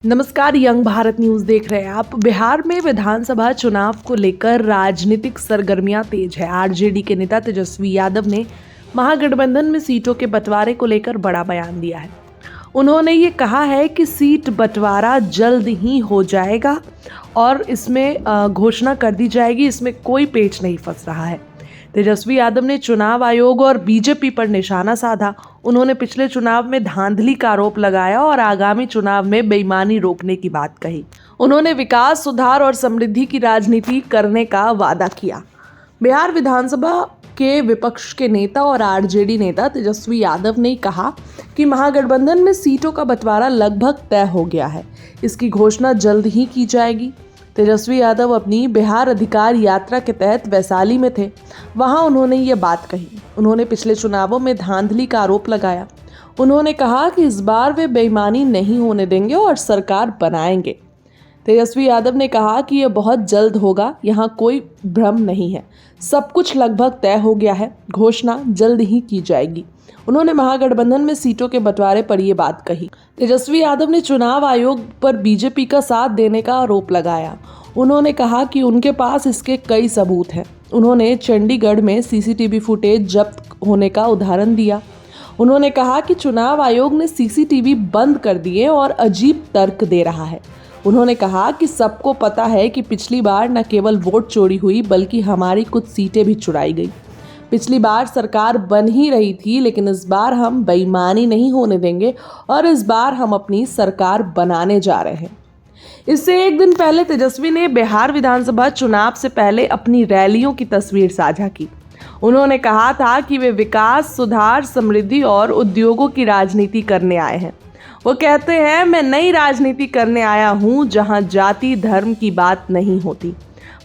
नमस्कार, young Bharat news देख रहे हैं आप। बिहार में विधानसभा चुनाव को लेकर राजनीतिक सरगर्मियां तेज है। आरजेडी के नेता तेजस्वी यादव ने महागठबंधन में सीटों के बंटवारे को लेकर बड़ा बयान दिया है। उन्होंने ये कहा है कि सीट बंटवारा जल्द ही हो जाएगा और इसमें घोषणा कर दी जाएगी, इसमें कोई पेच नहीं फंस रहा है। तेजस्वी यादव ने चुनाव आयोग और बीजेपी पर निशाना साधा। उन्होंने पिछले चुनाव में धांधली का आरोप लगाया और आगामी चुनाव में बेईमानी रोकने की बात कही। उन्होंने विकास, सुधार और समृद्धि की राजनीति करने का वादा किया। बिहार विधानसभा के विपक्ष के नेता और आरजेडी नेता तेजस्वी यादव ने कहा कि महागठबंधन में सीटों का बंटवारा लगभग तय हो गया है, इसकी घोषणा जल्द ही की जाएगी। तेजस्वी यादव अपनी बिहार अधिकार यात्रा के तहत वैशाली में थे। वहां उन्होंने ये बात कही। उन्होंने पिछले चुनावों में धांधली का आरोप लगाया। उन्होंने कहा कि इस बार वे बेईमानी नहीं होने देंगे और सरकार बनाएंगे। तेजस्वी यादव ने कहा कि यह बहुत जल्द होगा, यहाँ कोई भ्रम नहीं है, सब कुछ लगभग तय हो गया है, घोषणा जल्द ही की जाएगी। उन्होंने महागठबंधन में सीटों के बंटवारे पर यह बात कही। तेजस्वी यादव ने चुनाव आयोग पर बीजेपी का साथ देने का आरोप लगाया। उन्होंने कहा कि उनके पास इसके कई सबूत हैं। उन्होंने चंडीगढ़ में सीसीटीवी फुटेज जब्त होने का उदाहरण दिया। उन्होंने कहा कि चुनाव आयोग ने सीसीटीवी बंद कर दिए और अजीब तर्क दे रहा है। उन्होंने कहा कि सबको पता है कि पिछली बार न केवल वोट चोरी हुई बल्कि हमारी कुछ सीटें भी चुराई गई। पिछली बार सरकार बन ही रही थी, लेकिन इस बार हम बेईमानी नहीं होने देंगे और इस बार हम अपनी सरकार बनाने जा रहे हैं। इससे एक दिन पहले तेजस्वी ने बिहार विधानसभा चुनाव से पहले अपनी रैलियों की तस्वीर साझा की। उन्होंने कहा था कि वे विकास, सुधार, समृद्धि और उद्योगों की राजनीति करने आए हैं। वो कहते हैं, मैं नई राजनीति करने आया हूं जहां जाति धर्म की बात नहीं होती,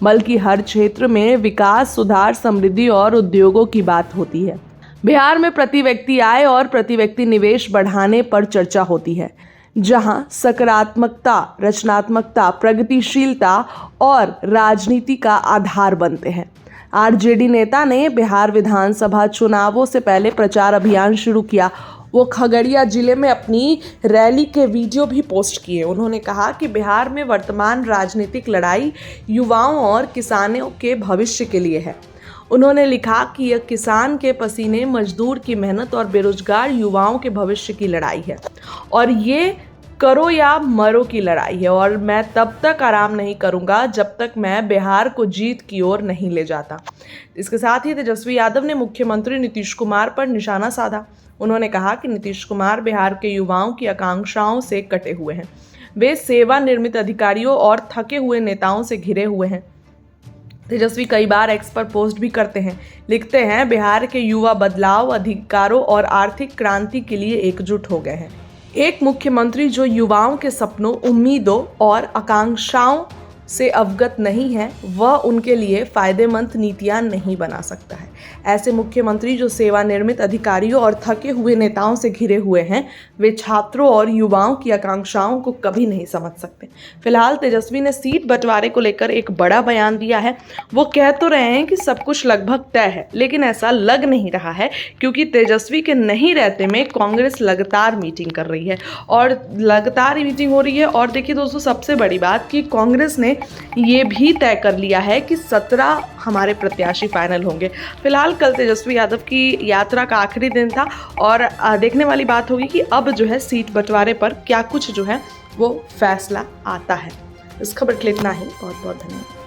बल्कि हर क्षेत्र में विकास, सुधार, समृद्धि और उद्योगों की बात होती है। बिहार में प्रति व्यक्ति आय और प्रति व्यक्ति निवेश बढ़ाने पर चर्चा होती है, जहां सकारात्मकता, रचनात्मकता, प्रगतिशीलता और राजनीति का आधार बनते हैं। आरजेडी नेता ने बिहार विधानसभा चुनावों से पहले प्रचार अभियान शुरू किया। वो खगड़िया जिले में अपनी रैली के वीडियो भी पोस्ट किए। उन्होंने कहा कि बिहार में वर्तमान राजनीतिक लड़ाई युवाओं और किसानों के भविष्य के लिए है। उन्होंने लिखा कि यह किसान के पसीने, मजदूर की मेहनत और बेरोजगार युवाओं के भविष्य की लड़ाई है और ये करो या मरो की लड़ाई है और मैं तब तक आराम नहीं करूंगा जब तक मैं बिहार को जीत की ओर नहीं ले जाता। इसके साथ ही तेजस्वी यादव ने मुख्यमंत्री नीतीश कुमार पर निशाना साधा। उन्होंने कहा कि नीतीश कुमार बिहार के युवाओं की आकांक्षाओं से कटे हुए हैं। वे सेवा निर्मित अधिकारियों और थके हुए नेताओं से घिरे हुए हैं। तेजस्वी कई बार एक्स पर पोस्ट भी करते हैं, लिखते हैं, बिहार के युवा बदलाव, अधिकारों और आर्थिक क्रांति के लिए एकजुट हो गए हैं। एक मुख्यमंत्री जो युवाओं के सपनों, उम्मीदों और आकांक्षाओं से अवगत नहीं है, वह उनके लिए फायदेमंद नीतियां नहीं बना सकता है। ऐसे मुख्यमंत्री जो सेवानिवृत्त अधिकारियों और थके हुए नेताओं से घिरे हुए हैं, वे छात्रों और युवाओं की आकांक्षाओं को कभी नहीं समझ सकते। फिलहाल तेजस्वी ने सीट बंटवारे को लेकर एक बड़ा बयान दिया है। वो कह तो रहे हैं कि सब कुछ लगभग तय है, लेकिन ऐसा लग नहीं रहा है क्योंकि तेजस्वी के नहीं रहते में कांग्रेस लगातार मीटिंग कर रही है और लगातार मीटिंग हो रही है। और देखिए दोस्तों, सबसे बड़ी बात कि कांग्रेस ने ये भी तय कर लिया है कि 17 हमारे प्रत्याशी फाइनल होंगे। फिलहाल कल तेजस्वी यादव की यात्रा का आखिरी दिन था और देखने वाली बात होगी कि अब जो है सीट बंटवारे पर क्या कुछ जो है वो फैसला आता है। इस खबर के लिए इतना ही। बहुत बहुत धन्यवाद।